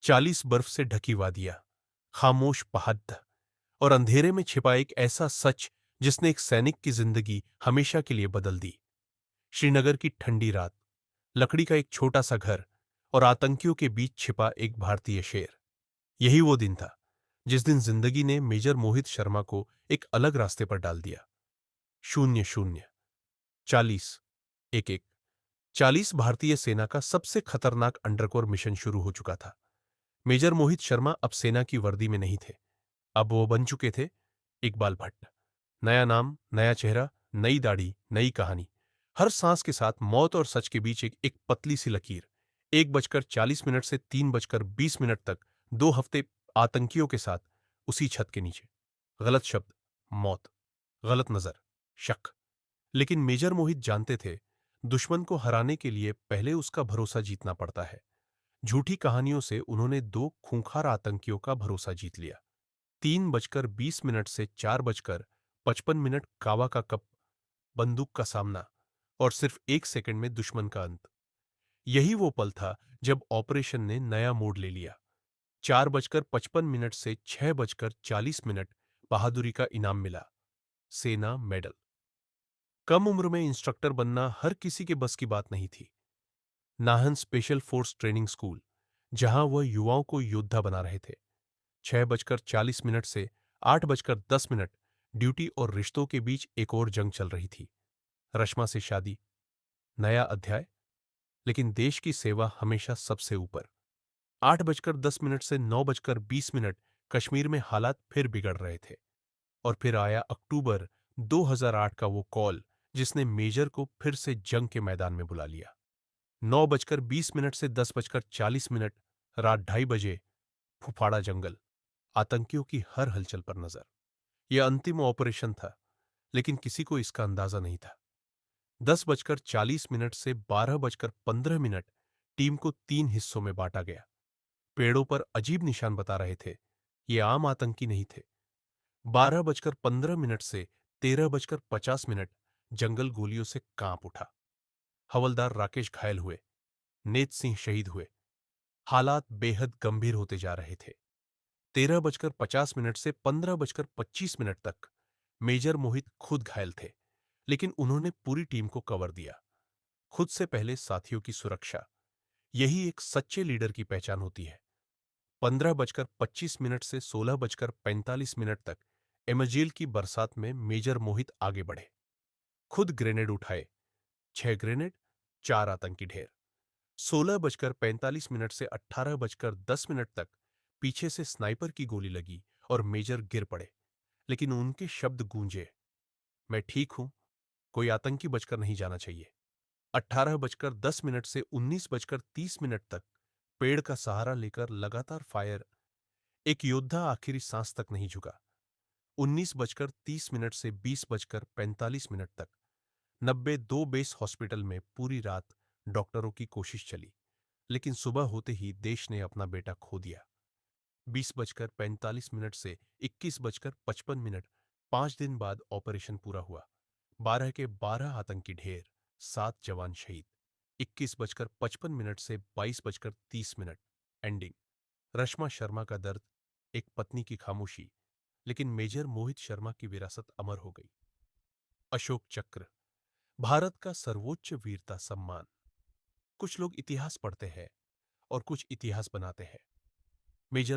40 बर्फ से ढकी वादियां, खामोश पहाड़ और अंधेरे में छिपा एक ऐसा सच जिसने एक सैनिक की जिंदगी हमेशा के लिए बदल दी। श्रीनगर की ठंडी रात, लकड़ी का एक छोटा सा घर और आतंकियों के बीच छिपा एक भारतीय शेर। यही वो दिन था जिस दिन जिंदगी ने मेजर मोहित शर्मा को एक अलग रास्ते पर डाल दिया। 00 40 11 40 भारतीय सेना का सबसे खतरनाक अंडरकोर मिशन शुरू हो चुका था। मेजर मोहित शर्मा अब सेना की वर्दी में नहीं थे। अब वो बन चुके थे इकबाल भट्ट। नया नाम, नया चेहरा, नई दाढ़ी, नई कहानी। हर सांस के साथ मौत और सच के बीच एक पतली सी लकीर। 1:40 से 3:20 तक 2 हफ्ते आतंकियों के साथ उसी छत के नीचे। गलत शब्द मौत, गलत नजर शक। लेकिन मेजर मोहित जानते थे दुश्मन को हराने के लिए पहले उसका भरोसा जीतना पड़ता है। झूठी कहानियों से उन्होंने 2 खूंखार आतंकियों का भरोसा जीत लिया। 3:20 से 4:55 कावा का कप, बंदूक का सामना और सिर्फ 1 सेकंड में दुश्मन का अंत। यही वो पल था जब ऑपरेशन ने नया मोड़ ले लिया। 4:55 से 6:40 बहादुरी का इनाम मिला, सेना मेडल। कम उम्र में इंस्ट्रक्टर बनना हर किसी के बस की बात नहीं थी। Nahan special force training school, जहां वह युवाओं को योद्धा बना रहे थे। 6:40 से 8:10 ड्यूटी और रिश्तों के बीच एक और जंग चल रही थी। रश्मा से शादी, नया अध्याय, लेकिन देश की सेवा हमेशा सबसे ऊपर। 8:10 से 9:20 कश्मीर में हालात फिर बिगड़ रहे थे। और फिर आया अक्टूबर 2008 का वो कॉल जिसने मेजर को फिर से जंग के मैदान में बुला लिया। 9:20 से 10:40, रात 2:30 फुफाड़ा जंगल, आतंकियों की हर हलचल पर नजर। यह अंतिम ऑपरेशन था, लेकिन किसी को इसका अंदाजा नहीं था। 10:40 से 12:15 टीम को 3 हिस्सों में बांटा गया। पेड़ों पर अजीब निशान बता रहे थे, ये आम आतंकी नहीं थे। 12:15 से 13:50 जंगल गोलियों से कांप उठा। हवलदार राकेश घायल हुए, नेत सिंह शहीद हुए। हालात बेहद गंभीर होते जा रहे थे। 13:50 से 15:25 तक मेजर मोहित खुद घायल थे, लेकिन उन्होंने पूरी टीम को कवर दिया। खुद से पहले साथियों की सुरक्षा, यही एक सच्चे लीडर की पहचान होती है। 15:25 से 16:45 तक एमजील की बरसात में मेजर मोहित आगे बढ़े। खुद ग्रेनेड उठाए, 6 ग्रेनेड, 4 आतंकी ढेर। 16:45 से 18:10 तक पीछे से स्नाइपर की गोली लगी और मेजर गिर पड़े, लेकिन उनके शब्द गूंजे, मैं ठीक हूं, कोई आतंकी बचकर नहीं जाना चाहिए। 18:10 से 19:30 तक पेड़ का सहारा लेकर लगातार फायर। एक योद्धा आखिरी सांस तक नहीं झुका। 19:30 से 20:45 तक 92 बेस हॉस्पिटल में पूरी रात डॉक्टरों की कोशिश चली, लेकिन सुबह होते ही देश ने अपना बेटा खो दिया। 20:45 से 21:55, 5 दिन बाद ऑपरेशन पूरा हुआ। 12 के 12 आतंकी ढेर, 7 जवान शहीद। 21:55 से 22:30 एंडिंग। रश्मा शर्मा का दर्द, एक पत्नी की खामोशी, लेकिन मेजर मोहित शर्मा की विरासत अमर हो गई। अशोक चक्र, भारत का सर्वोच्च वीरता सम्मान। कुछ लोग इतिहास पढ़ते हैं और कुछ इतिहास बनाते हैं। मेजर